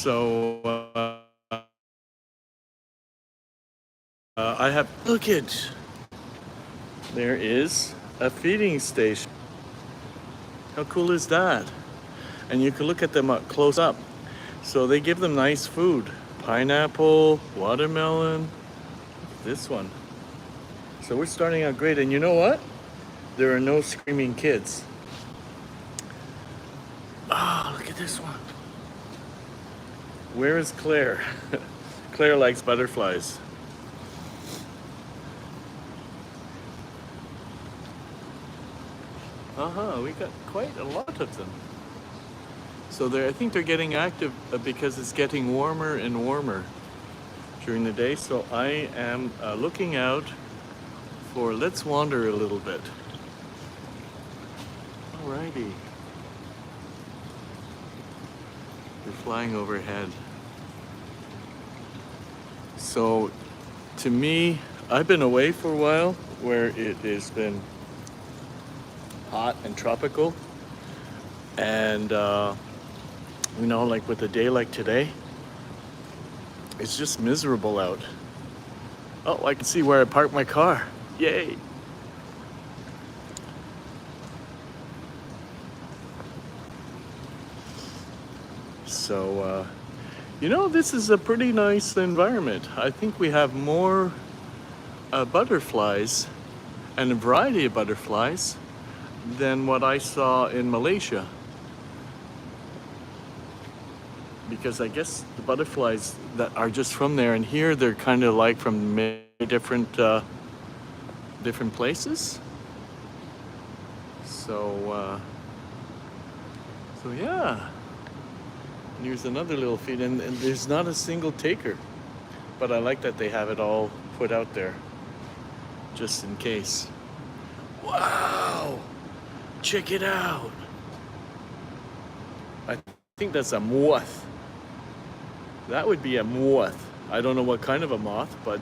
So I have, look it, there is a feeding station. How cool is that? And you can look at them up close up. So they give them nice food. Pineapple, watermelon, this one. So we're starting out great. And you know what? There are no screaming kids. Oh, look at this one. Where is Claire? Claire likes butterflies. We got quite a lot of them. So I think they're getting active because it's getting warmer and warmer during the day. So I am looking out for, let's wander a little bit. Alrighty. They're flying overhead. So to me, I've been away for a while where it has been hot and tropical. And, like with a day like today, it's just miserable out. Oh, I can see where I parked my car. Yay. So, this is a pretty nice environment. I think we have more butterflies and a variety of butterflies than what I saw in Malaysia. Because I guess the butterflies that are just from there, and here they're kind of like from many different places. So yeah. And here's another little feed, and there's not a single taker. But I like that they have it all put out there, just in case. Wow! Check it out! I think that's a moth. That would be a moth. I don't know what kind of a moth, but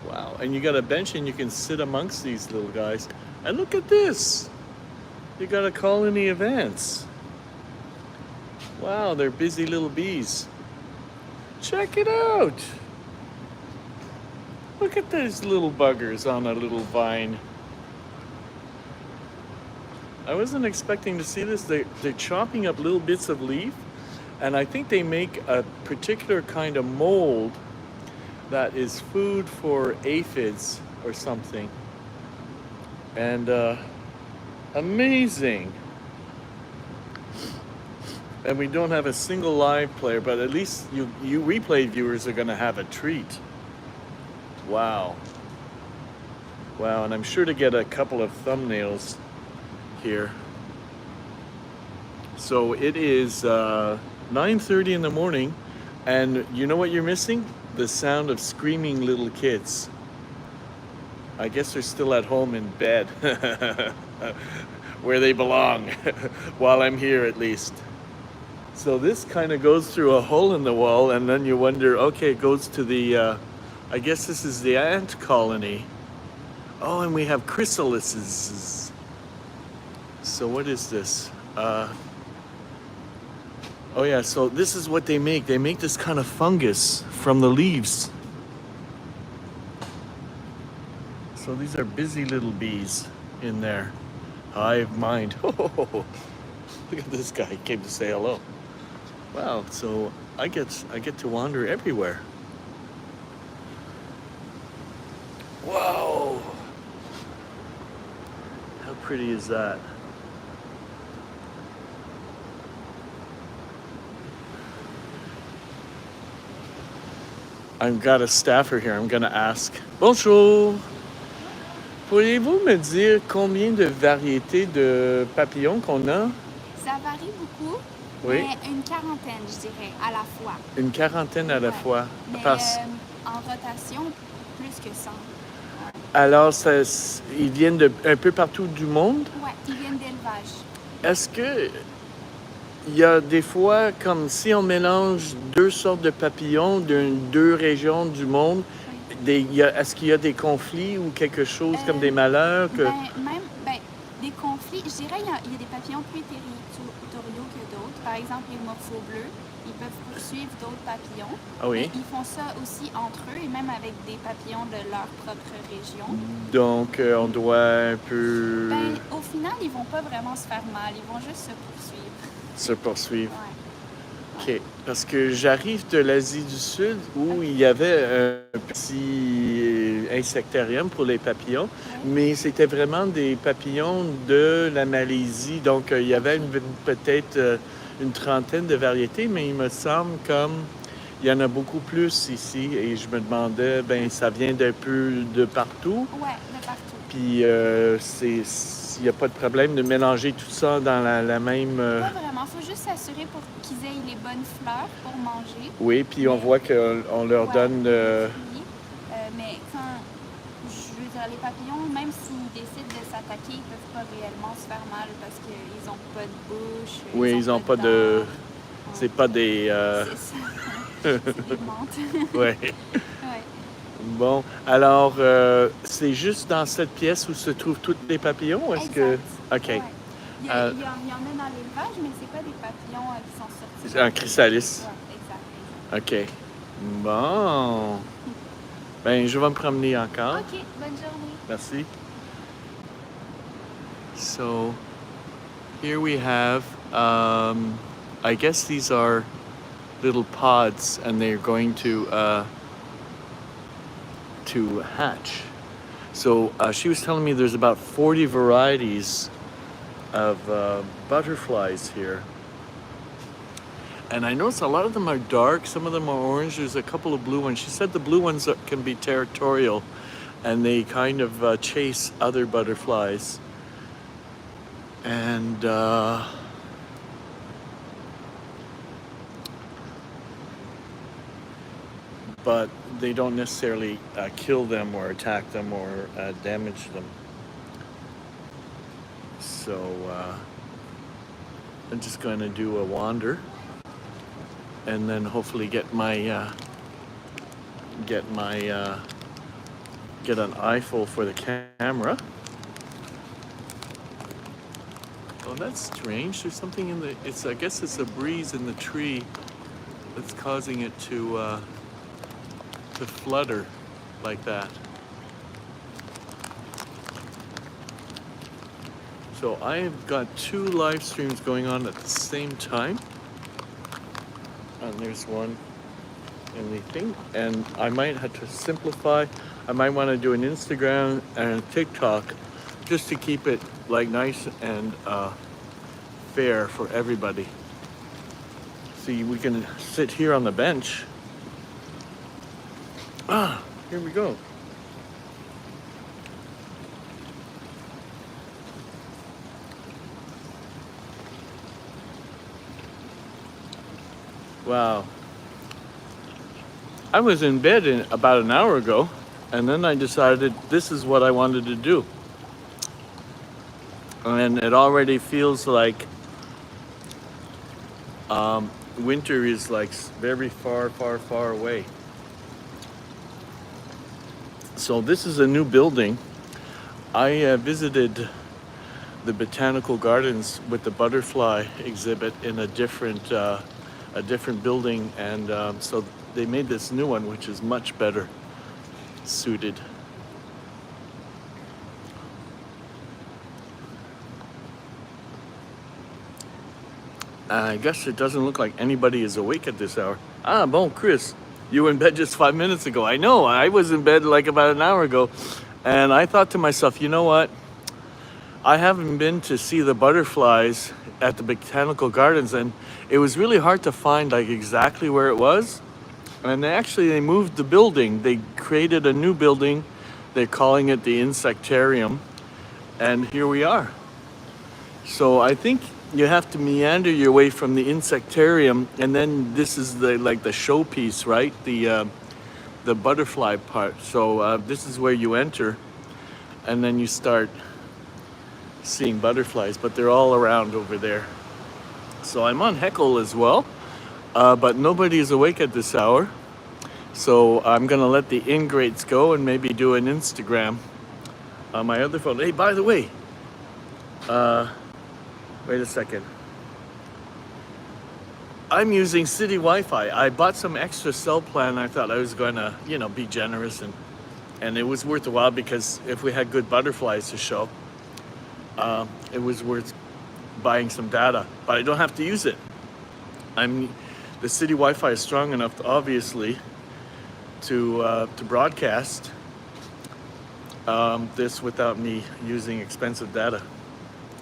wow. And you got a bench and you can sit amongst these little guys. And look at this. You got a colony of ants. Wow, they're busy little bees. Check it out. Look at these little buggers on a little vine. I wasn't expecting to see this. They're chopping up little bits of leaf, and I think they make a particular kind of mold that is food for aphids or something. And amazing. And we don't have a single live player, but at least you replay viewers are going to have a treat. Wow. Wow, and I'm sure to get a couple of thumbnails here. So it is 9:30 in the morning, and you know what you're missing? The sound of screaming little kids. I guess they're still at home in bed, where they belong, while I'm here at least. So this kind of goes through a hole in the wall, and then you wonder, okay, it goes to the, I guess this is the ant colony. Oh, and we have chrysalises. So what is this? Oh yeah, so this is what they make. They make this kind of fungus from the leaves. So these are busy little bees in there. Hive mind. Oh, look at this guy. He came to say hello. Wow, so I get to wander everywhere. Whoa! How pretty is that? I've got a staffer here. I'm gonna ask. Bonjour. Pourriez-vous me dire combien de variétés de papillons qu'on a? Ça varie beaucoup, Oui. mais une quarantaine, je dirais, à la fois. Une quarantaine à la Ouais. fois. Mais en rotation, plus que 100. Alors, ils viennent de un peu partout du monde. Ouais, ils viennent d'élevage. Est-ce que il y a des fois, comme si on mélange deux sortes de papillons de deux régions du monde, est-ce qu'il y a des conflits ou quelque chose comme des malheurs que... Même des conflits, je Je dirais il y a des papillons plus territoriaux que d'autres. Par exemple, les morceaux bleus, ils peuvent poursuivre d'autres papillons. Ah oui. Mais ils font ça aussi entre eux et même avec des papillons de leur propre région. Donc, on doit un peu Ben, au final, ils vont pas vraiment se faire mal. Ils vont juste se poursuivre. se poursuivre. Ouais. OK. Parce que j'arrive de l'Asie du Sud où il y avait un petit insectarium pour les papillons, mais c'était vraiment des papillons de la Malaisie. Donc, il y avait peut-être une trentaine de variétés, mais il me semble comme il y en a beaucoup plus ici. Et je me demandais, ben ça vient d'un peu de partout. Ouais, de partout. Puis, il n'y a pas de problème de mélanger tout ça dans la même... Pas vraiment. Il faut juste s'assurer pour qu'ils aient les bonnes fleurs pour manger. Oui, puis on voit qu'on leur donne... Oui. Mais quand, je veux dire, les papillons, même s'ils décident de s'attaquer, ils peuvent pas réellement se faire mal parce qu'ils ont pas de bouche. Oui, ils ont pas de... dents. C'est pas des... C'est ça. C'est des menthes. Ouais. Ouais. Bon, alors, c'est juste dans cette pièce où se trouvent tous les papillons? Est-ce que... OK. Ouais. Il y en a dans l'élevage, mais c'est pas des papillons qui sont sortis. C'est un chrysalis. Ouais, exact. OK. Bon. Ben, je vais me promener encore. OK, bonne journée. Merci. So, here we have, I guess these are little pods and they're going to hatch. So she was telling me there's about 40 varieties of butterflies here. And I noticed a lot of them are dark, some of them are orange, there's a couple of blue ones. She said the blue ones can be territorial and they kind of chase other butterflies. And but they don't necessarily kill them or attack them or damage them. So I'm just going to do a wander and then hopefully get an eyeful for the camera. Oh, that's strange. There's something in the. I guess it's a breeze in the tree that's causing it to flutter like that. So I have got 2 live streams going on at the same time. And there's one in the thing. And I might have to simplify. I might want to do an Instagram and a TikTok just to keep it like nice and fair for everybody. See, we can sit here on the bench. Here we go. Wow. I was in bed about an hour ago, and then I decided this is what I wanted to do. And it already feels like winter is like very far, far, far away. So this is a new building. I visited the botanical gardens with the butterfly exhibit in a different building, and so they made this new one, which is much better suited. I guess it doesn't look like anybody is awake at this hour. Bon, Chris, you were in bed just 5 minutes ago. I know, I was in bed like about an hour ago. And I thought to myself, you know what? I haven't been to see the butterflies at the botanical gardens, and it was really hard to find like exactly where it was. And they moved the building. They created a new building. They're calling it the Insectarium. And here we are. So I think you have to meander your way from the Insectarium, and then this is the showpiece, right? The butterfly part. So this is where you enter, and then you start seeing butterflies, but they're all around over there. So I'm on Heckle as well, but nobody is awake at this hour. So I'm gonna let the ingrates go and maybe do an Instagram on my other phone. Hey, by the way, Wait a second. I'm using city Wi-Fi. I bought some extra cell plan. I thought I was going to, be generous, and it was worth a while because if we had good butterflies to show, it was worth buying some data. But I don't have to use it. The city Wi-Fi is strong enough, obviously, to broadcast this without me using expensive data.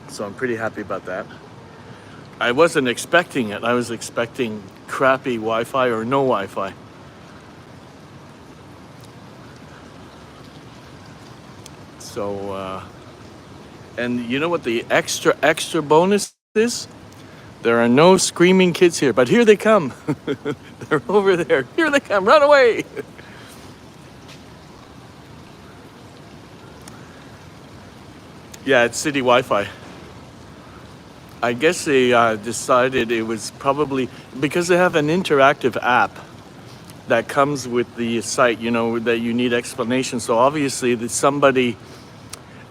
So I'm pretty happy about that. I wasn't expecting it. I was expecting crappy Wi-Fi or no Wi-Fi. So, and you know what the extra bonus is? There are no screaming kids here, but here they come. They're over there. Here they come. Run away. Yeah, it's city Wi-Fi. I guess they decided it was probably because they have an interactive app that comes with the site, that you need explanation. So obviously that somebody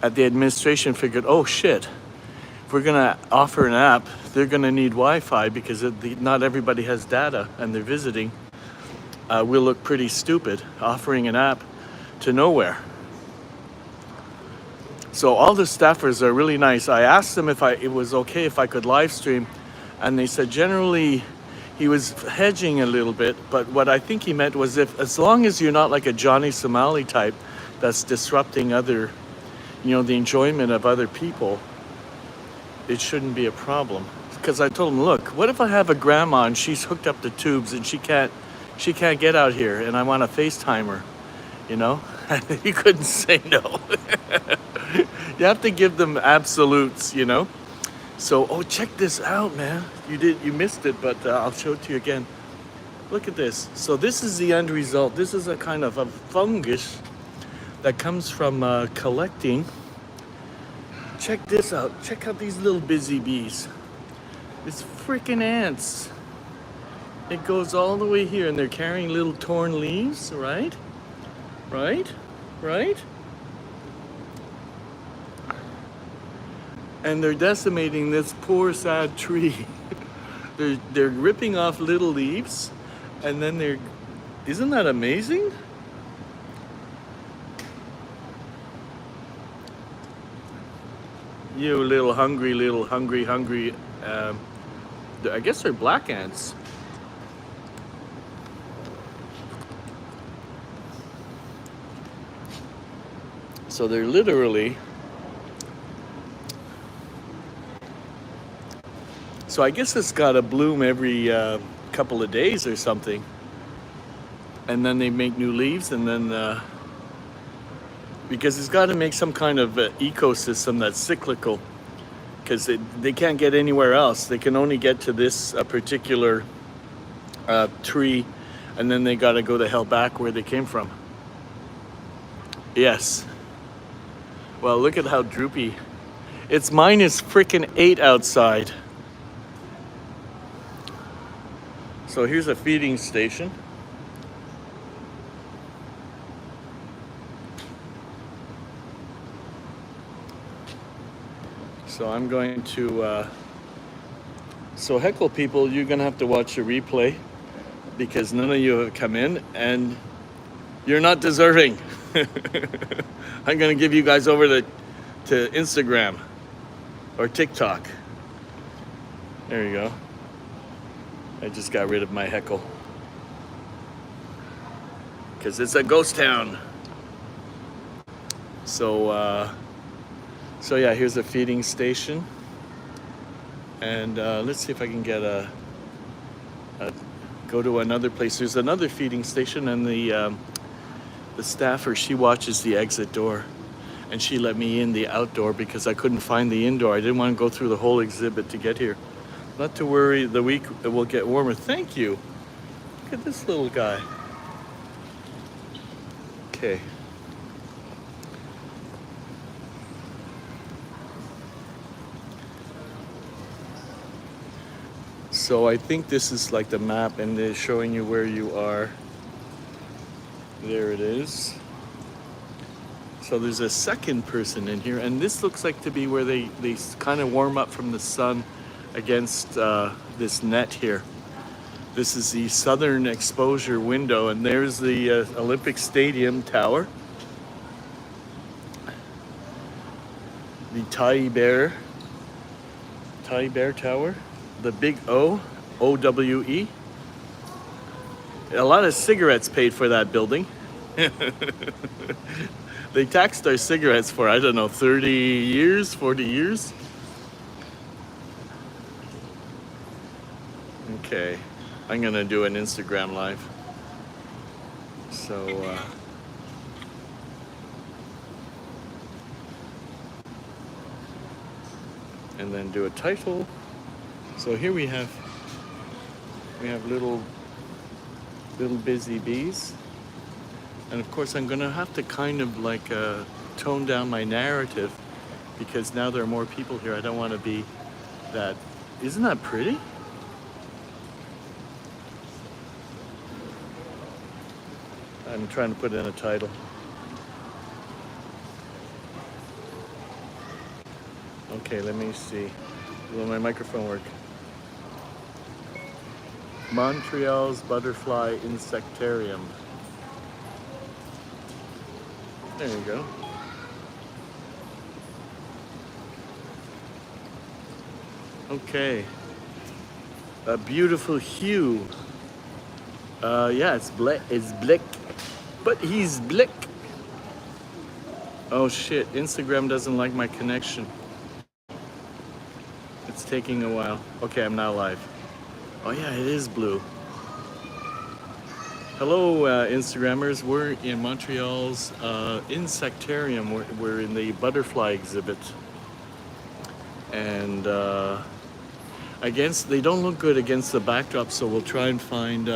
at the administration figured, oh shit, if we're gonna offer an app, they're gonna need Wi-Fi because not everybody has data and they're visiting. We'll look pretty stupid offering an app to nowhere. So all the staffers are really nice. I asked them if it was okay if I could live stream, and they said generally he was hedging a little bit, but what I think he meant was as long as you're not like a Johnny Somali type that's disrupting the enjoyment of other people, it shouldn't be a problem. Because I told him, look, what if I have a grandma and she's hooked up to tubes and she can't get out here and I want to FaceTime her, He couldn't say no. You have to give them absolutes, So, check this out, man. You missed it, but I'll show it to you again. Look at this. So this is the end result. This is a kind of a fungus that comes from collecting. Check this out. Check out these little busy bees. It's freaking ants. It goes all the way here, and they're carrying little torn leaves, right? Right? And they're decimating this poor, sad tree. they're ripping off little leaves, and then isn't that amazing? You little hungry, I guess they're black ants. So they're literally, so I guess it's got to bloom every couple of days or something. And then they make new leaves, and then, because it's got to make some kind of ecosystem that's cyclical, because they can't get anywhere else. They can only get to this particular tree, and then they got to go the hell back where they came from. Yes. Well, look at how droopy. It's minus freaking 8 outside. So here's a feeding station. So I'm going to, so heckle people, you're gonna have to watch the replay because none of you have come in and you're not deserving. I'm gonna give you guys over to Instagram or TikTok. There you go. I just got rid of my heckle because it's a ghost town. So yeah, here's a feeding station, and let's see if I can get go to another place. There's another feeding station, and the staffer, she watches the exit door, and she let me in the outdoor because I couldn't find the indoor. I didn't want to go through the whole exhibit to get here. Not to worry, the week it will get warmer. Thank you. Look at this little guy. Okay. So I think this is like the map, and they're showing you where you are. There it is. So there's a second person in here, and this looks like to be where they kind of warm up from the sun against this net here. This is the southern exposure window, and there's the Olympic Stadium tower. The Thai Bear Tower, the big OWE. A lot of cigarettes paid for that building. They taxed our cigarettes for, I don't know, 30 years, 40 years. Okay, I'm gonna do an Instagram live. So, and then do a title. So here we have little busy bees. And of course I'm gonna have to kind of like tone down my narrative because now there are more people here. I don't want to be that. Isn't that pretty? I'm trying to put in a title. Okay, let me see. Will my microphone work? Montreal's Butterfly Insectarium. There you go. Okay. A beautiful hue. Yeah, it's black. But he's black. Oh shit, Instagram doesn't like my connection. It's taking a while. Okay, I'm now live. Oh yeah, it is blue. Hello, Instagrammers. We're in Montreal's Insectarium. We're in the butterfly exhibit. And they don't look good against the backdrop, so we'll try and find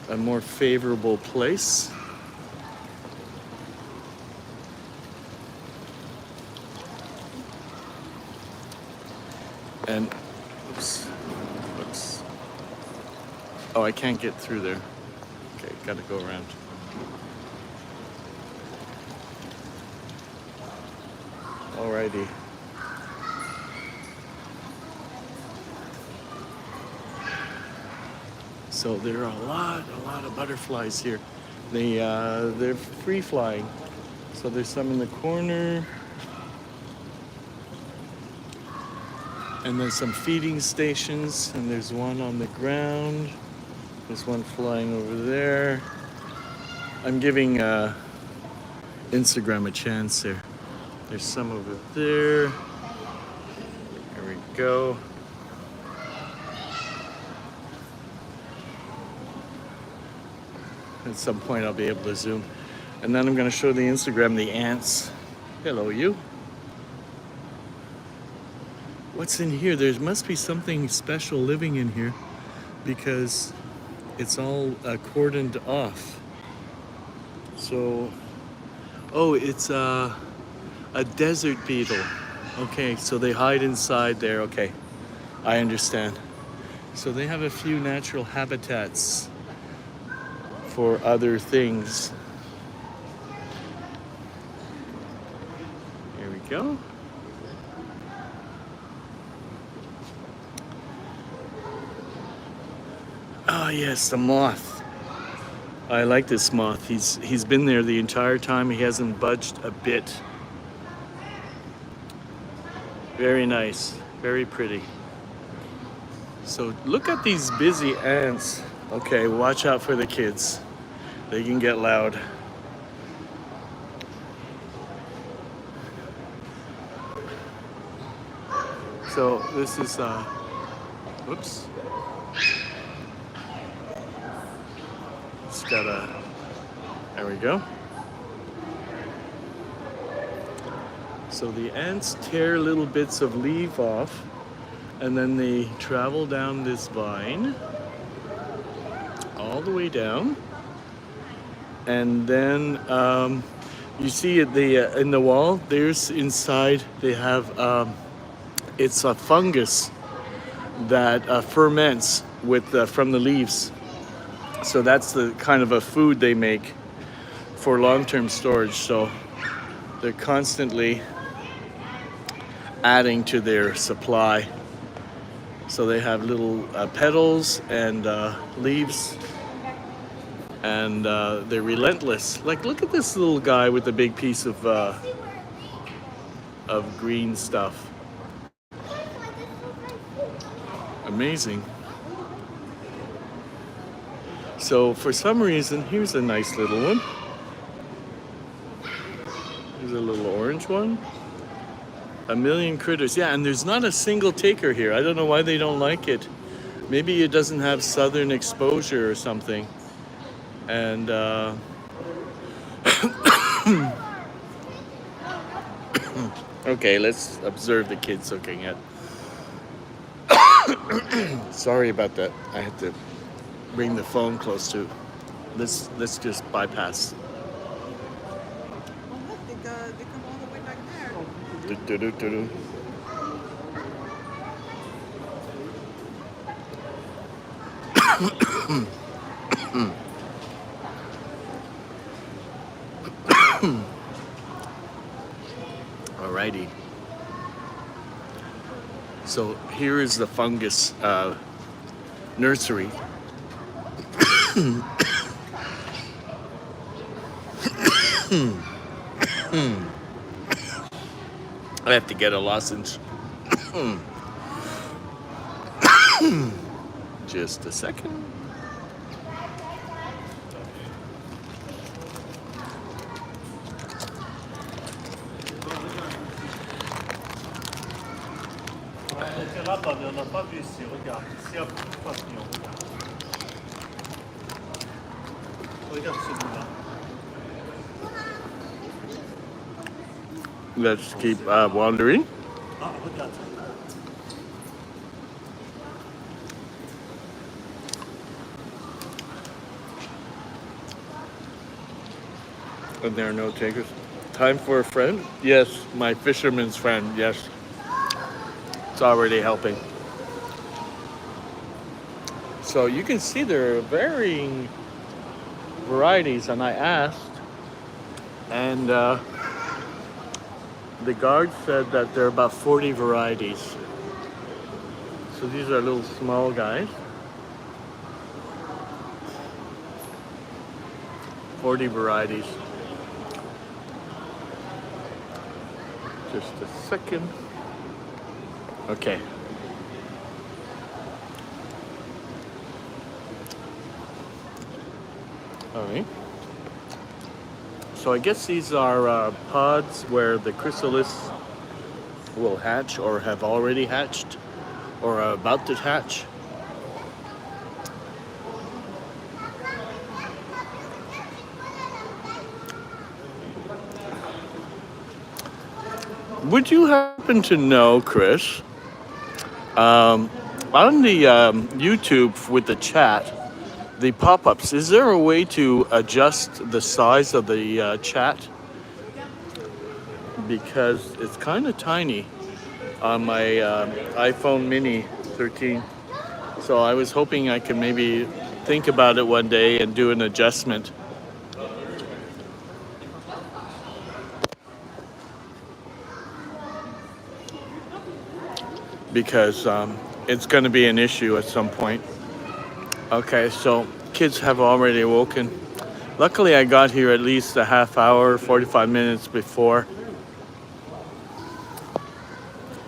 a more favorable place. And oops. Oh, I can't get through there. Okay, gotta go around. Alrighty. So there are a lot of butterflies here. They're free flying. So there's some in the corner. And there's some feeding stations, and there's one on the ground. There's one flying over there. I'm giving Instagram a chance here. There's some over there. There we go. At some point I'll be able to zoom. And then I'm gonna show the Instagram the ants. Hello, you. What's in here? There must be something special living in here because it's all cordoned off. So, oh, it's a desert beetle. Okay, so they hide inside there. Okay, I understand. So they have a few natural habitats for other things. Here we go. Ah, yes, the moth. I like this moth. He's been there the entire time. He hasn't budged a bit. Very nice, very pretty. So look at these busy ants. Okay, watch out for the kids. They can get loud. So this is, whoops. It's got a, there we go. So the ants tear little bits of leaf off, and then they travel down this vine all the way down, and then you see at the in the wall there's inside they have it's a fungus that ferments with from the leaves. So that's the kind of a food they make for long-term storage. So they're constantly adding to their supply. So they have little petals and leaves, and they're relentless. Like, look at this little guy with the big piece of green stuff. Amazing. So for some reason, here's a nice little one. Here's a little orange one. A million critters. Yeah, and there's not a single taker here. I don't know why they don't like it. Maybe it doesn't have southern exposure or something. And okay, let's observe the kids looking at. Sorry about that. I had to bring the phone close to. Let's just bypass. Well, look, they come all the way back there. Do-do-do-do-do. Alrighty. So here is the fungus nursery. I have to get a lozenge. Just a second. On n'a pas vu ici, regarde. Ici, il y a beaucoup de papillons. Regarde celui-là. Let's keep wandering. Ah, regarde. And there are no takers. Time for a friend? Yes, my fisherman's friend, yes. It's already helping. So you can see there are varying varieties, and I asked, and the guard said that there are about 40 varieties. So these are little small guys. 40 varieties. Just a second. Okay. All right. So I guess these are pods where the chrysalis will hatch or have already hatched or are about to hatch. Would you happen to know, Chris, on the YouTube with the chat, the pop-ups, is there a way to adjust the size of the chat? Because it's kind of tiny on my iPhone mini 13. So I was hoping I could maybe think about it one day and do an adjustment. Because it's going to be an issue at some point. Okay, so kids have already awoken. Luckily, I got here at least a half hour, 45 minutes before.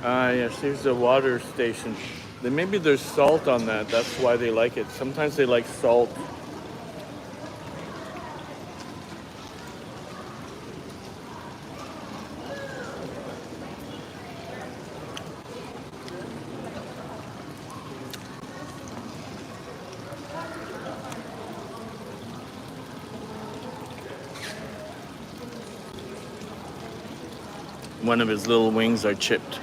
Yes, here's the water station. Then maybe there's salt on that. That's why they like it. Sometimes they like salt. One of his little wings are chipped.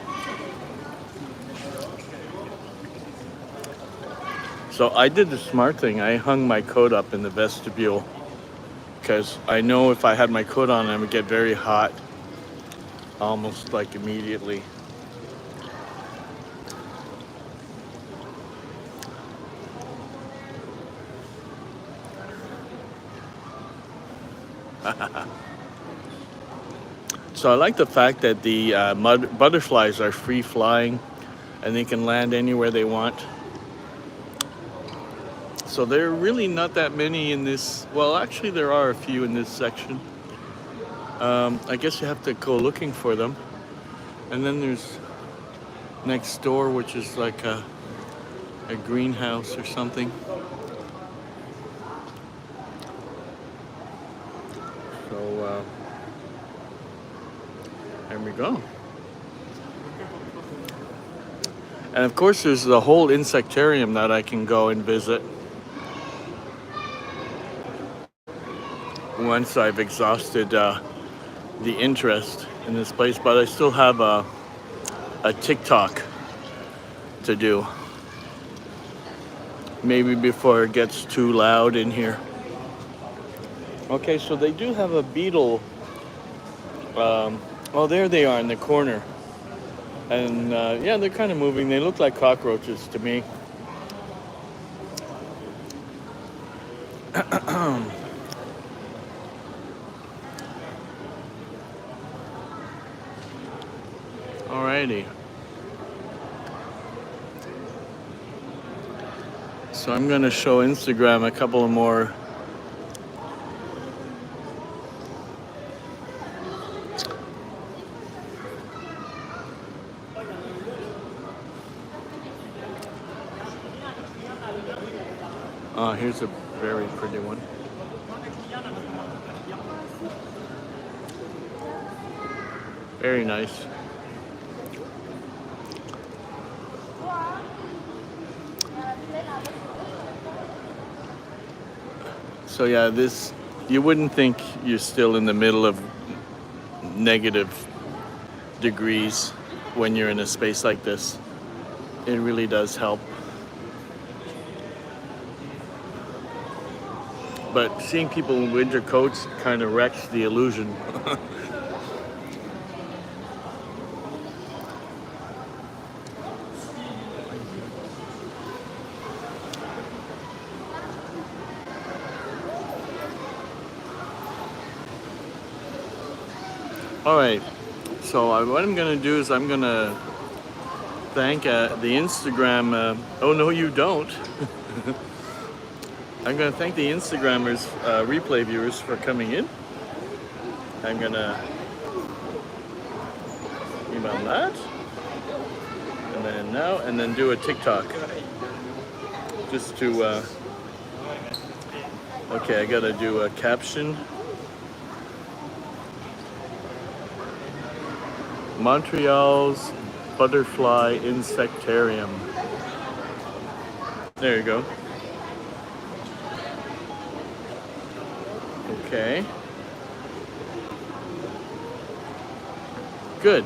So I did the smart thing. I hung my coat up in the vestibule because I know if I had my coat on, I would get very hot almost like immediately. So I like the fact that the butterflies are free flying and they can land anywhere they want. So there are really not that many in this. Well, actually, there are a few in this section. I guess you have to go looking for them. And then there's next door, which is like a greenhouse or something. So there we go. And of course, there's the whole Insectarium that I can go and visit once I've exhausted the interest in this place. But I still have a TikTok to do. Maybe before it gets too loud in here. Okay, so they do have a beetle. Oh, there they are in the corner. And yeah, they're kind of moving. They look like cockroaches to me. Alrighty. So I'm going to show Instagram a couple of more. Here's a very pretty one. Very nice. So yeah, this, you wouldn't think you're still in the middle of negative degrees when you're in a space like this. It really does help. But seeing people in winter coats kind of wrecks the illusion. All right, so what I'm gonna do is I'm gonna thank the Instagram, oh no you don't. I'm gonna thank the Instagrammers, replay viewers for coming in. I'm gonna email that, and then now, and then do a TikTok. Just to, okay, I gotta do a caption. Montreal's Butterfly Insectarium. There you go. Okay. Good.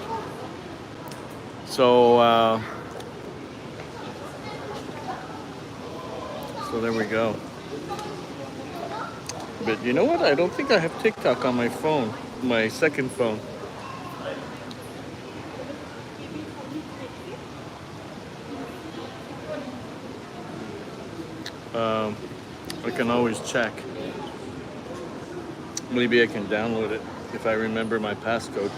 So, so there we go. But you know what? I don't think I have TikTok on my phone, my second phone. I can always check. Maybe I can download it if I remember my passcode.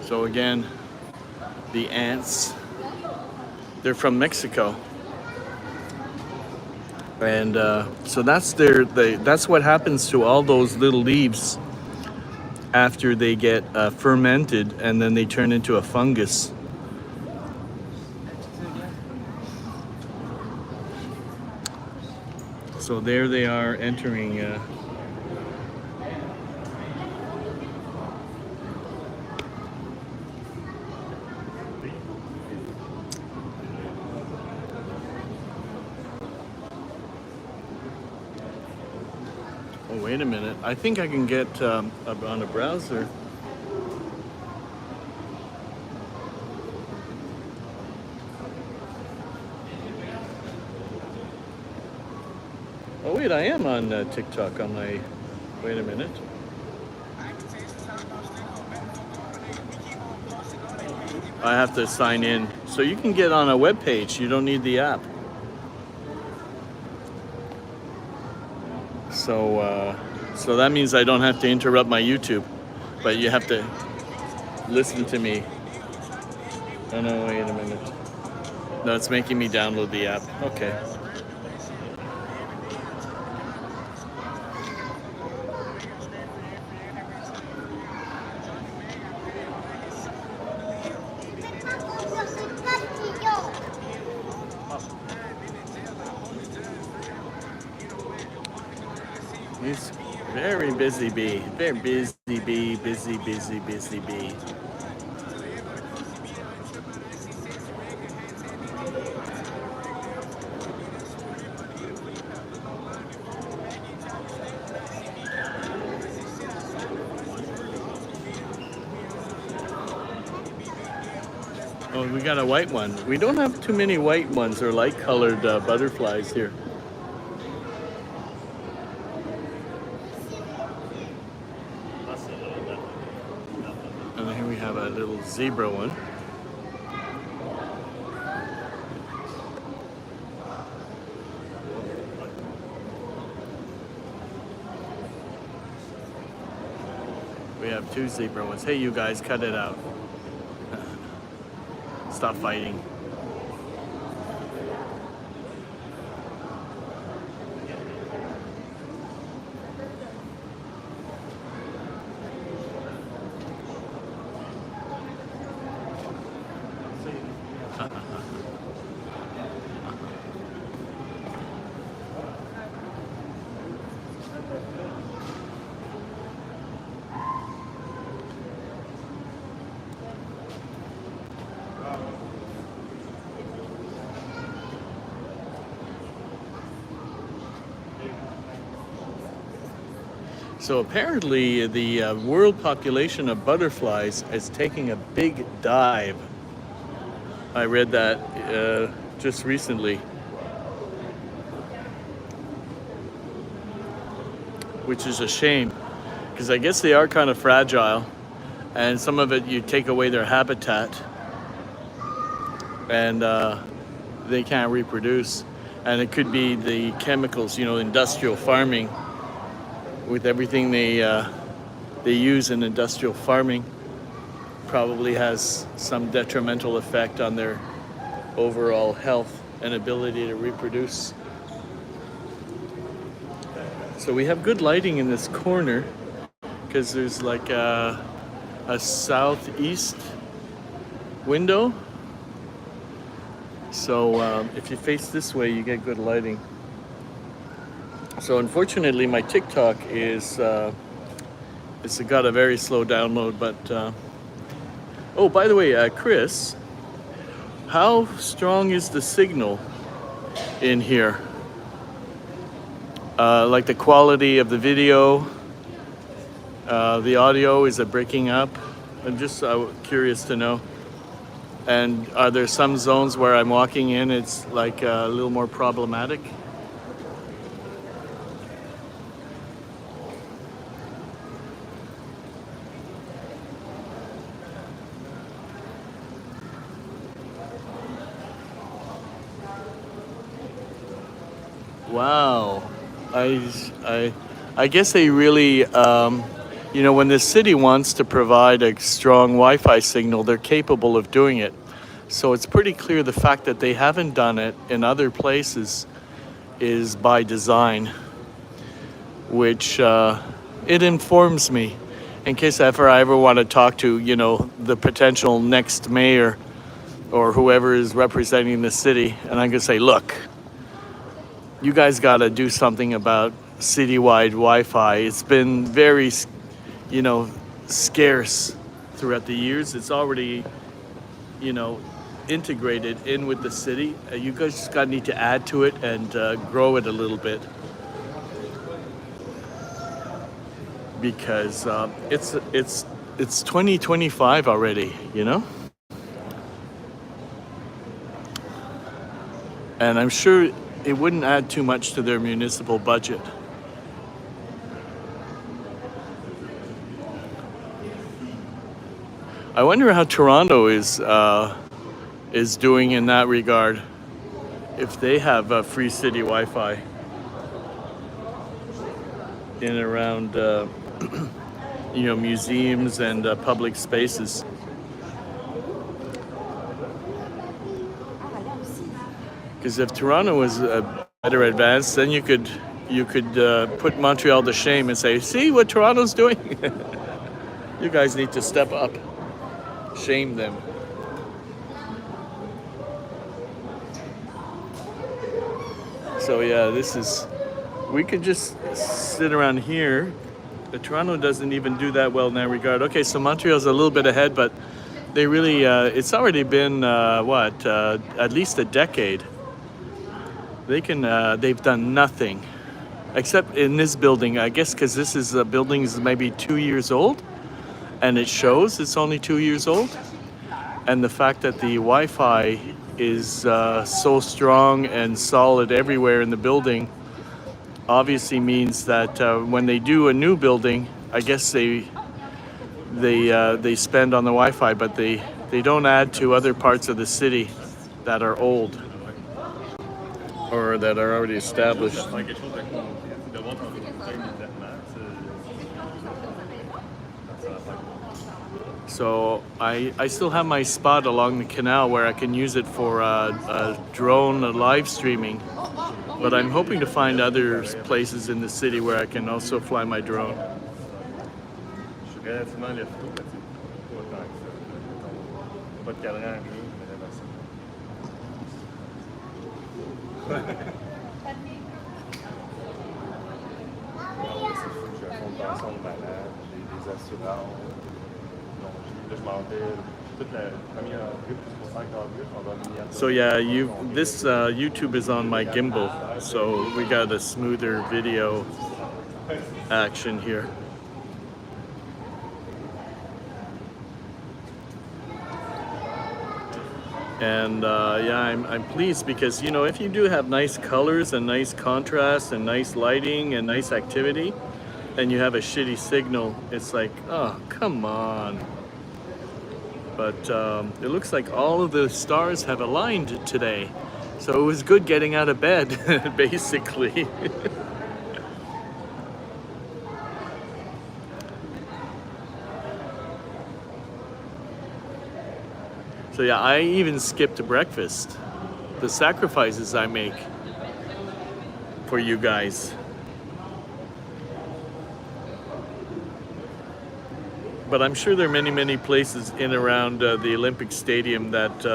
So again, the ants, they're from Mexico. And so that's that's what happens to all those little leaves after they get fermented, and then they turn into a fungus. So there they are entering. Oh, wait a minute. I think I can get on a browser. Oh wait, I am on TikTok on my, wait a minute. I have to sign in. So you can get on a web page, you don't need the app. So that means I don't have to interrupt my YouTube, but you have to listen to me. Oh no, wait a minute. No, it's making me download the app. Okay. He's very busy bee. Very busy bee, busy bee. Oh, we got a white one. We don't have too many white ones or light colored butterflies here. And here we have a little zebra one. We have two zebra ones. Hey, you guys, cut it out. Stop fighting. So apparently the world population of butterflies is taking a big dive. I read that just recently. Which is a shame, because I guess they are kind of fragile, and some of it you take away their habitat, and they can't reproduce. And it could be the chemicals, industrial farming, with everything they use in industrial farming, probably has some detrimental effect on their overall health and ability to reproduce. So we have good lighting in this corner because there's like a southeast window. So if you face this way, you get good lighting. So unfortunately, my TikTok it's got a very slow download. But oh, by the way, Chris, how strong is the signal in here? Like the quality of the video, the audio, is it breaking up? I'm just curious to know. And are there some zones where I'm walking in, it's like a little more problematic? Wow. I guess they really, when the city wants to provide a strong Wi-Fi signal, they're capable of doing it. So it's pretty clear the fact that they haven't done it in other places is by design, which it informs me in case I ever want to talk to, the potential next mayor or whoever is representing the city. And I'm going to say, look, you guys got to do something about citywide Wi-Fi. It's been very, scarce throughout the years. It's already, integrated in with the city. You guys just need to add to it and grow it a little bit. Because it's 2025 already, And I'm sure it wouldn't add too much to their municipal budget. I wonder how Toronto is doing in that regard, if they have free city Wi-Fi. in and around, museums and public spaces. Because if Toronto was better advanced, then you could put Montreal to shame and say, "See what Toronto's doing? You guys need to step up, shame them." So yeah, we could just sit around here. Toronto doesn't even do that well in that regard. Okay, so Montreal's a little bit ahead, but they really, it's already been, at least a decade. They've done nothing. Except in this building, I guess, because this is a building is maybe 2 years old, and it shows it's only 2 years old. And the fact that the Wi-Fi is so strong and solid everywhere in the building obviously means that when they do a new building, I guess they spend on the Wi-Fi, but they don't add to other parts of the city that are old or that are already established. So I still have my spot along the canal where I can use it for a drone live streaming, but I'm hoping to find other places in the city where I can also fly my drone. So yeah, this YouTube is on my gimbal, so we got a smoother video action here. And I'm pleased because if you do have nice colors and nice contrast and nice lighting and nice activity, and you have a shitty signal, it's like, oh, come on. But it looks like all of the stars have aligned today. So it was good getting out of bed, basically. So yeah, I even skipped breakfast. The sacrifices I make for you guys. But I'm sure there are many, many places in around the Olympic Stadium that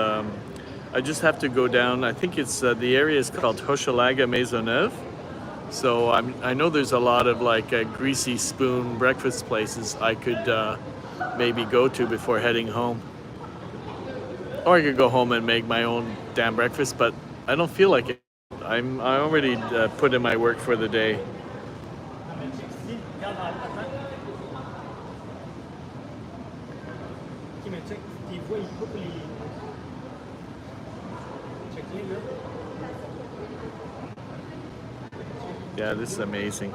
I just have to go down. I think it's the area is called Hochelaga Maisonneuve. So I know there's a lot of like greasy spoon breakfast places I could maybe go to before heading home. Or I could go home and make my own damn breakfast, but I don't feel like it. I already put in my work for the day. Yeah, this is amazing.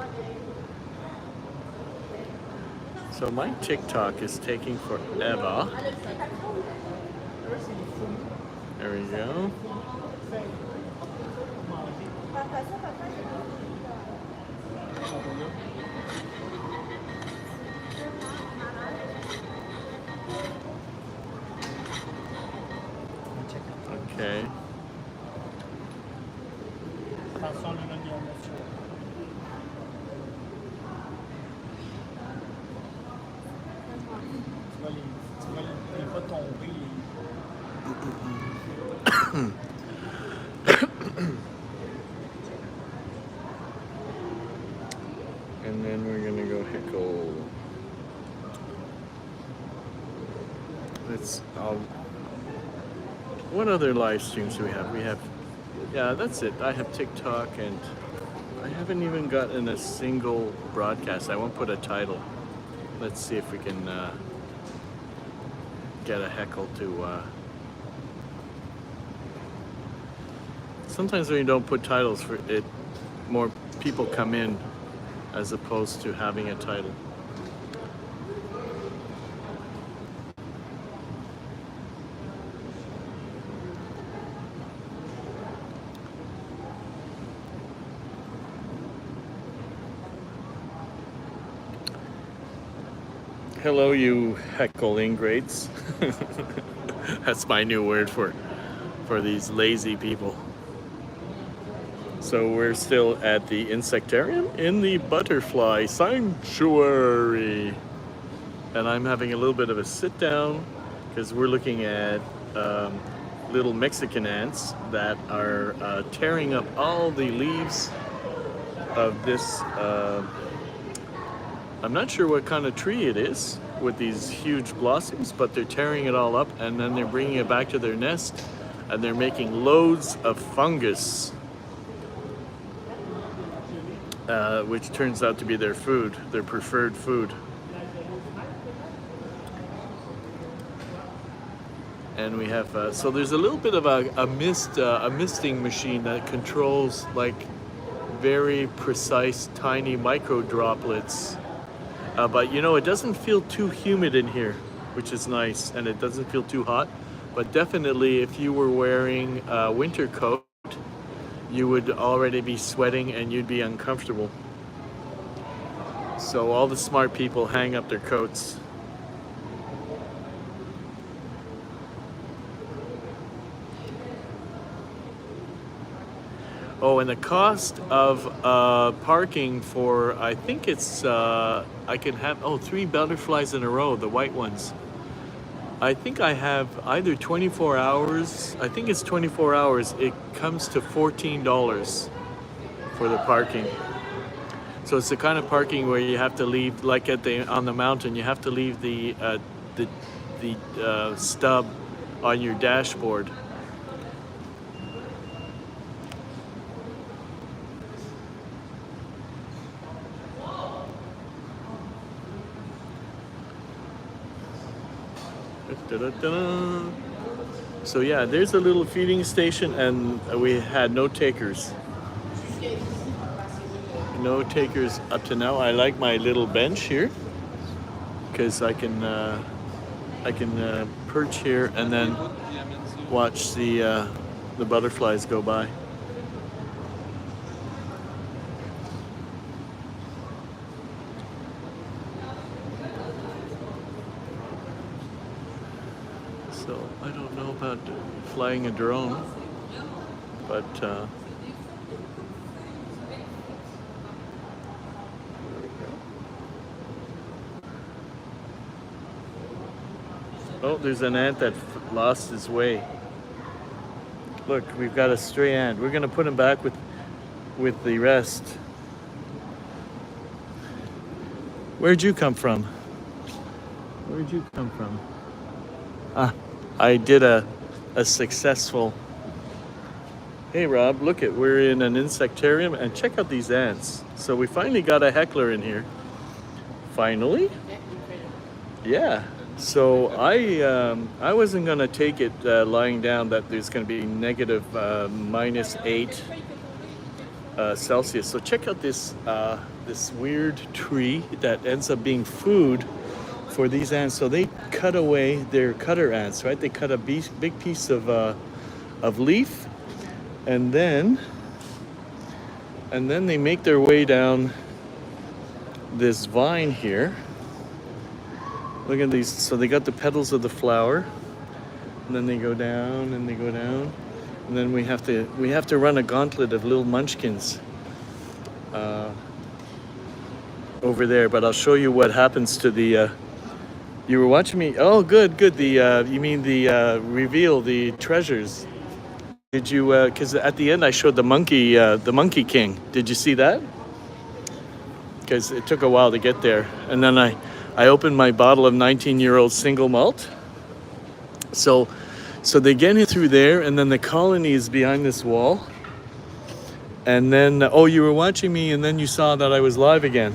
So my TikTok is taking forever. There we go. Okay. And then we're gonna go Hickle. What other live streams do we have? Yeah, that's it. I have TikTok, and I haven't even gotten a single broadcast. I won't put a title. Let's see if we can get a heckle to. Sometimes when you don't put titles for it, more people come in as opposed to having a title. Hello, you heckle ingrates. That's my new word for these lazy people. So we're still at the Insectarium in the butterfly sanctuary. And I'm having a little bit of a sit down because we're looking at little Mexican ants that are tearing up all the leaves of this. I'm not sure what kind of tree it is with these huge blossoms, but they're tearing it all up and then they're bringing it back to their nest and they're making loads of fungus, which turns out to be their food, their preferred food. And we have, so there's a little bit of a misting machine that controls like very precise tiny micro droplets. But you know, it doesn't feel too humid in here, which is nice, and it doesn't feel too hot. But definitely if you were wearing a winter coat, you would already be sweating and you'd be uncomfortable. So all the smart people hang up their coats. Oh, and the cost of parking for, I think it's, I can have, 3 butterflies in a row, the white ones. I think I have either 24 hours, I think it's 24 hours, it comes to $14 for the parking. So it's the kind of parking where you have to leave, like on the mountain, you have to leave the stub on your dashboard. Da-da-da-da. So yeah, there's a little feeding station and we had no takers. No takers up to now. I like my little bench here because I can perch here and then watch the butterflies go by. So I don't know about flying a drone, but oh, there's an ant that lost his way. Look, we've got a stray ant. We're gonna put him back with the rest. Where'd you come from? Where'd you come from? Ah, I did a successful. Hey Rob, look at, we're in an insectarium and check out these ants. So we finally got a heckler in here. Finally? Yeah. So I wasn't gonna take it lying down that there's gonna be negative -8 Celsius. So check out this this weird tree that ends up being food for these ants. So they cut away, they're cutter ants, right? They cut a big piece of leaf, and then they make their way down this vine here. Look at these. So they got the petals of the flower, and then they go down and they go down, and then we have to run a gauntlet of little munchkins over there. But I'll show you what happens to the. You were watching me. Oh, good. The you mean the reveal, the treasures. Did you? Because at the end I showed the monkey king. Did you see that? Because it took a while to get there, and then I opened my bottle of 19-year-old single malt. So they get in through there, and then the colony is behind this wall. And then oh, you were watching me, and then you saw that I was live again.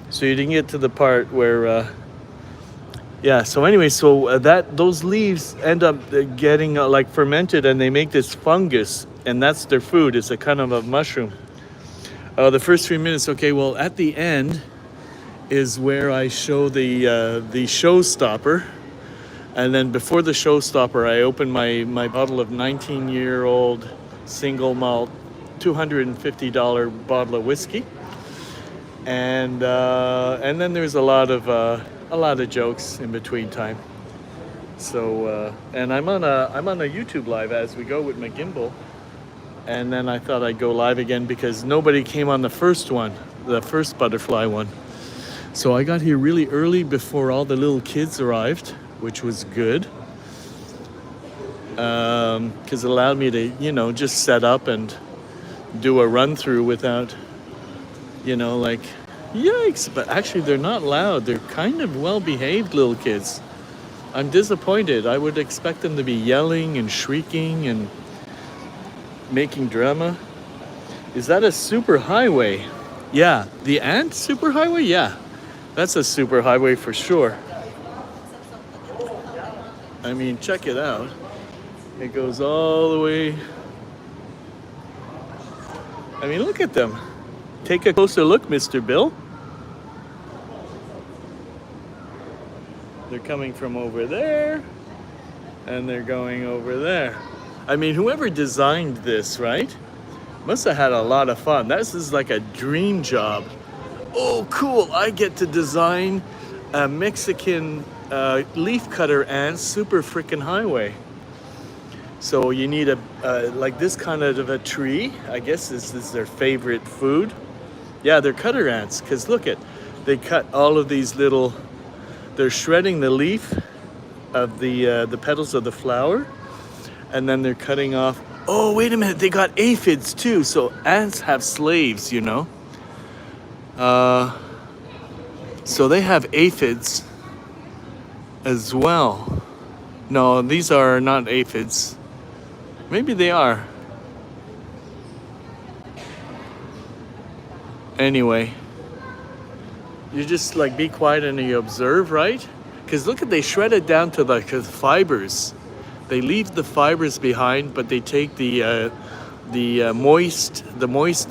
So you didn't get to the part where. Yeah, so anyway, so those leaves end up getting like fermented and they make this fungus, and that's their food. It's a kind of a mushroom. The first 3 minutes, okay, well at the end is where I show the showstopper, and then before the showstopper I open my bottle of 19-year-old single malt $250 bottle of whiskey, and then there's a lot of a lot of jokes in between time. So and I'm on a YouTube live as we go with my gimbal, and then I thought I'd go live again because nobody came on the first one, the first butterfly one. So I got here really early before all the little kids arrived, which was good. Because it allowed me to, just set up and do a run through without, like, yikes. But actually, they're not loud. They're kind of well behaved little kids. I'm disappointed. I would expect them to be yelling and shrieking and making drama. Is that a super highway? Yeah. The ant super highway? Yeah. That's a super highway for sure. I mean, check it out. It goes all the way. I mean, look at them. Take a closer look, Mr. Bill. They're coming from over there, and they're going over there. I mean, whoever designed this, right, must have had a lot of fun. This is like a dream job. Oh, cool. I get to design a Mexican leaf cutter ant super freaking highway. So you need like this kind of a tree. I guess this is their favorite food. Yeah, they're cutter ants. Because look they cut all of these little, they're shredding the leaf of the petals of the flower. And then they're cutting off, oh, wait a minute, they got aphids too. So ants have slaves, So they have aphids as well. No, these are not aphids. Maybe they are. Anyway, you just like be quiet and you observe, right? Because look they shred it down to the fibers. They leave the fibers behind, but they take the moist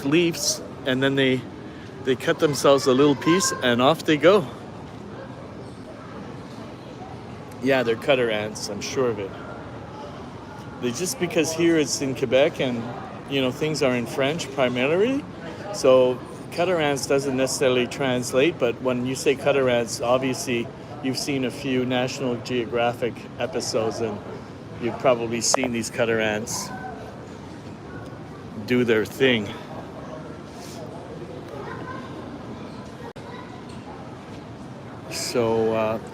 leaves, and then they cut themselves a little piece, and off they go. Yeah, they're cutter ants. I'm sure of it. Just because here it's in Quebec and things are in French primarily, so cutter ants doesn't necessarily translate. But when you say cutter ants, obviously you've seen a few National Geographic episodes and you've probably seen these cutter ants do their thing.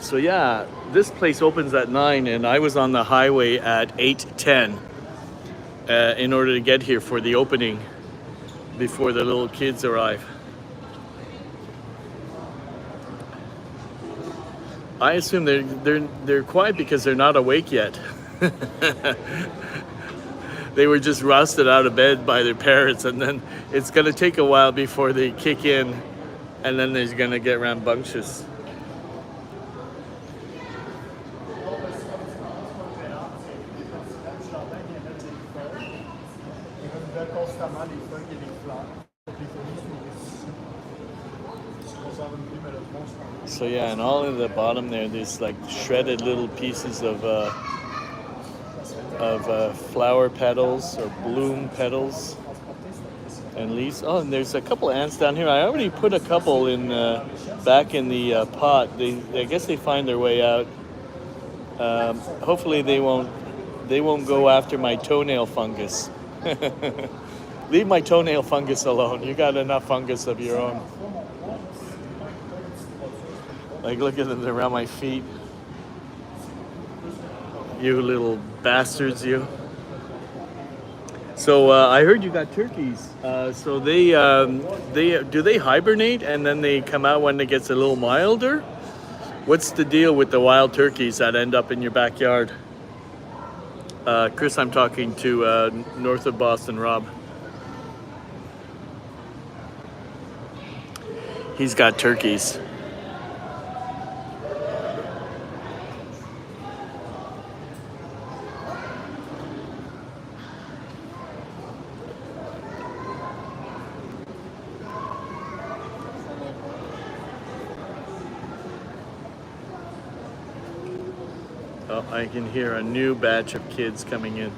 So yeah, this place opens at 9 and I was on the highway at 8:10 in order to get here for the opening before the little kids arrive. I assume they're quiet because they're not awake yet. They were just rousted out of bed by their parents, and then it's gonna take a while before they kick in, and then they're gonna get rambunctious. So yeah, and all in the bottom there's like shredded little pieces of flower petals or bloom petals and leaves. Oh, and there's a couple ants down here. I already put a couple in back in the pot. I guess they find their way out. Hopefully they won't go after my toenail fungus. Leave my toenail fungus alone. You got enough fungus of your own. Like, look at them around my feet. You little bastards, you. So I heard you got turkeys. So they hibernate and then they come out when it gets a little milder? What's the deal with the wild turkeys that end up in your backyard? Chris, I'm talking to north of Boston, Rob. He's got turkeys. Oh, I can hear a new batch of kids coming in.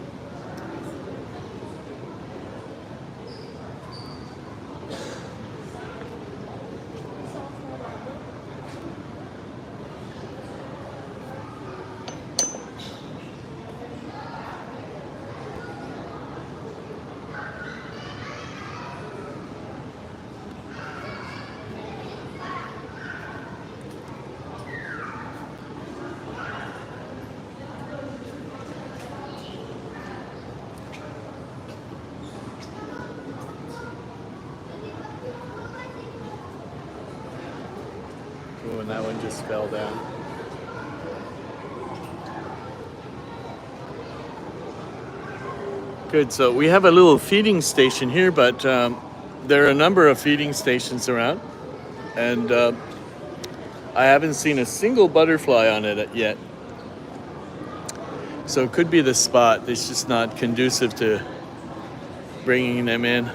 Oh, and that one just fell down. Good, so we have a little feeding station here, but there are a number of feeding stations around. And I haven't seen a single butterfly on it yet. So it could be the spot. It's just not conducive to bringing them in.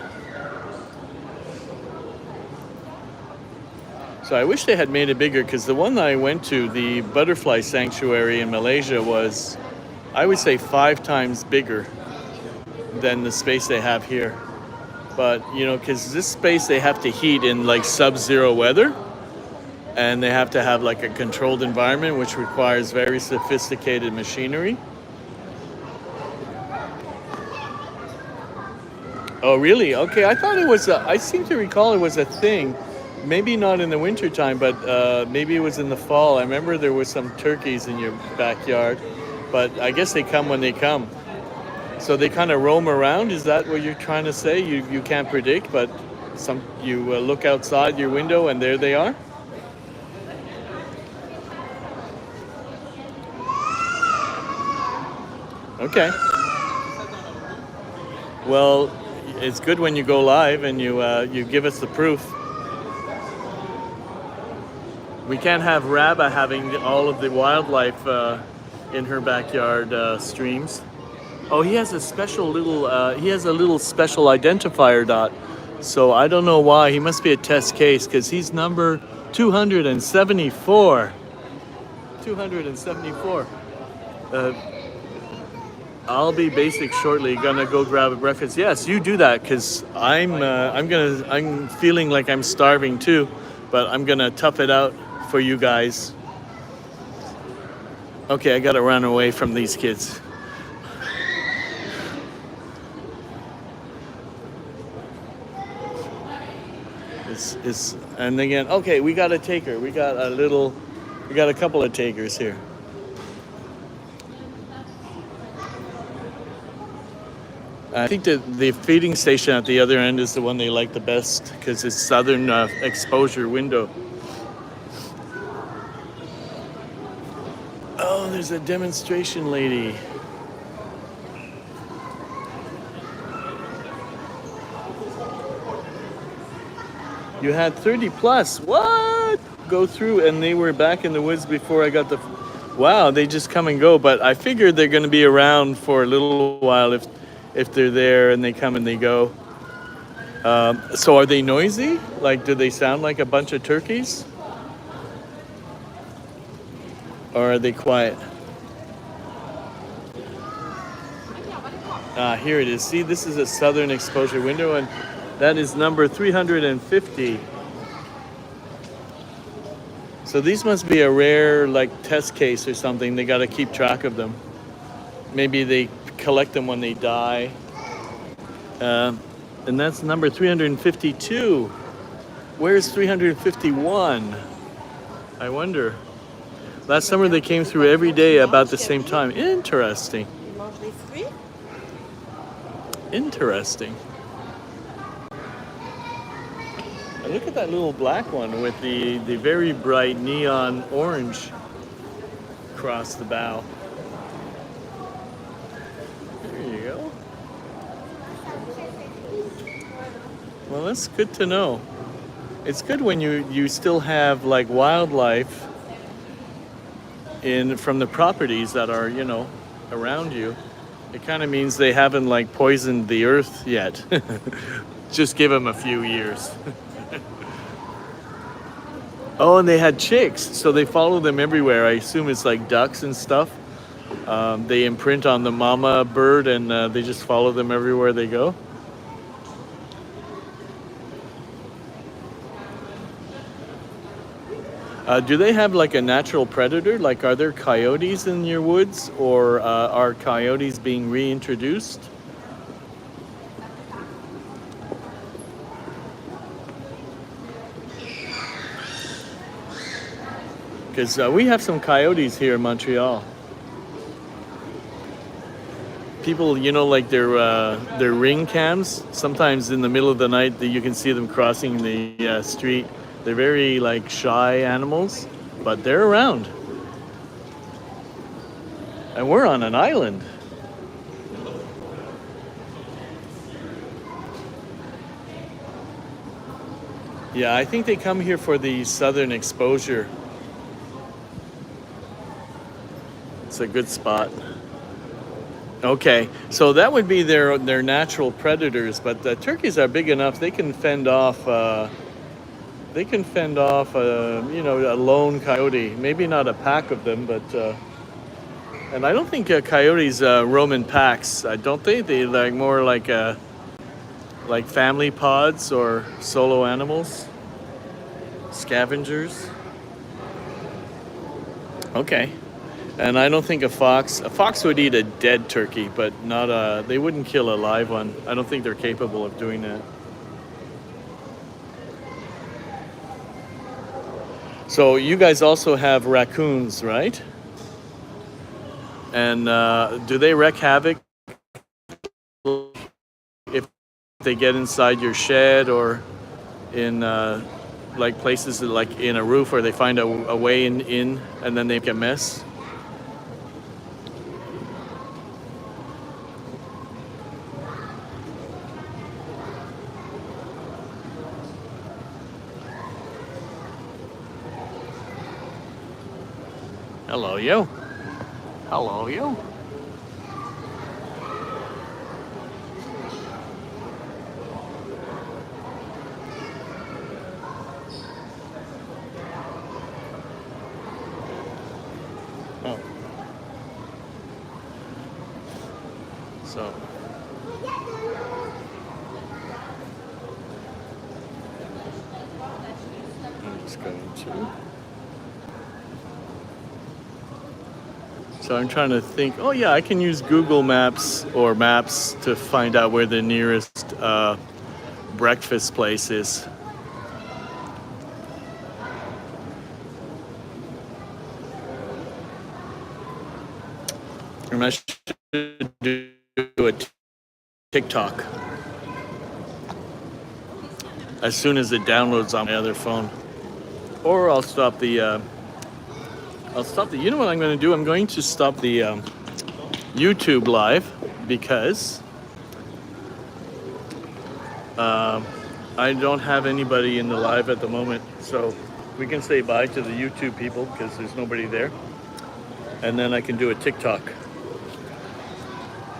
So I wish they had made it bigger, because the one that I went to, the butterfly sanctuary in Malaysia, was, I would say, 5 times bigger than the space they have here. But, you know, because this space they have to heat in like sub-zero weather, and they have to have like a controlled environment, which requires very sophisticated machinery. Oh, really? Okay, I thought it was, I seem to recall it was a thing. Maybe not in the winter time, but maybe it was in the fall. I remember there were some turkeys in your backyard, but I guess they come when they come. So they kind of roam around. Is that what you're trying to say? You can't predict, but you look outside your window and there they are? Okay. Well, it's good when you go live and you give us the proof. We can't have Rabba having all of the wildlife in her backyard streams. Oh, he has a special little, he has a little special identifier dot. So I don't know why. He must be a test case, because he's number 274. 274. I'll be basic shortly. Gonna go grab a breakfast. Yes, you do that, because I'm feeling like I'm starving too, but I'm gonna tough it out for you guys. Okay, I gotta run away from these kids. And again, okay, we got a taker. We got a couple of takers here. I think that the feeding station at the other end is the one they like the best, because it's southern exposure window. Oh, there's a demonstration lady. You had 30 plus. What? Go through, and they were back in the woods before I got the... Wow, they just come and go. But I figured they're going to be around for a little while if they're there and they come and they go. So are they noisy? Like, do they sound like a bunch of turkeys? Or are they quiet? Here it is. See, this is a southern exposure window, and that is number 350. So these must be a rare, like, test case or something. They got to keep track of them. Maybe they collect them when they die. And that's number 352. Where's 351? I wonder. Last summer they came through every day about the same time. Interesting. Interesting. And look at that little black one with the very bright neon orange across the bow. There you go. Well, that's good to know. It's good when you still have like wildlife from the properties that are, you know, around you. It kind of means they haven't like poisoned the earth yet. Just give them a few years. Oh, and they had chicks, so they follow them everywhere. I assume it's like ducks and stuff. They imprint on the mama bird, and they just follow them everywhere they go. Do they have like a natural predator? Like, are there coyotes in your woods, or are coyotes being reintroduced? Because we have some coyotes here in Montreal. People, you know, like their ring cams. Sometimes in the middle of the night, you can see them crossing the street. They're very like shy animals, but they're around. And we're on an island. Yeah, I think they come here for the southern exposure. It's a good spot. Okay, so that would be their natural predators, but the turkeys are big enough they can fend off. You know, a lone coyote. Maybe not a pack of them, but and I don't think coyotes roam in packs. I don't think they like more like family pods or solo animals, scavengers. Okay. And I don't think a fox would eat a dead turkey, but not they wouldn't kill a live one. I don't think they're capable of doing that. So you guys also have raccoons, right? And do they wreak havoc if they get inside your shed or in like places that, like in a roof where they find a way in and then they make a mess? Hello, you. Hello, you. Oh. So. I'm just going to. So I'm trying to think, oh yeah, I can use Google Maps or Maps to find out where the nearest breakfast place is. And I should do a TikTok as soon as it downloads on my other phone. Or I'll stop the you know what I'm going to do? I'm going to stop the YouTube live because I don't have anybody in the live at the moment. So we can say bye to the YouTube people because there's nobody there. And then I can do a TikTok.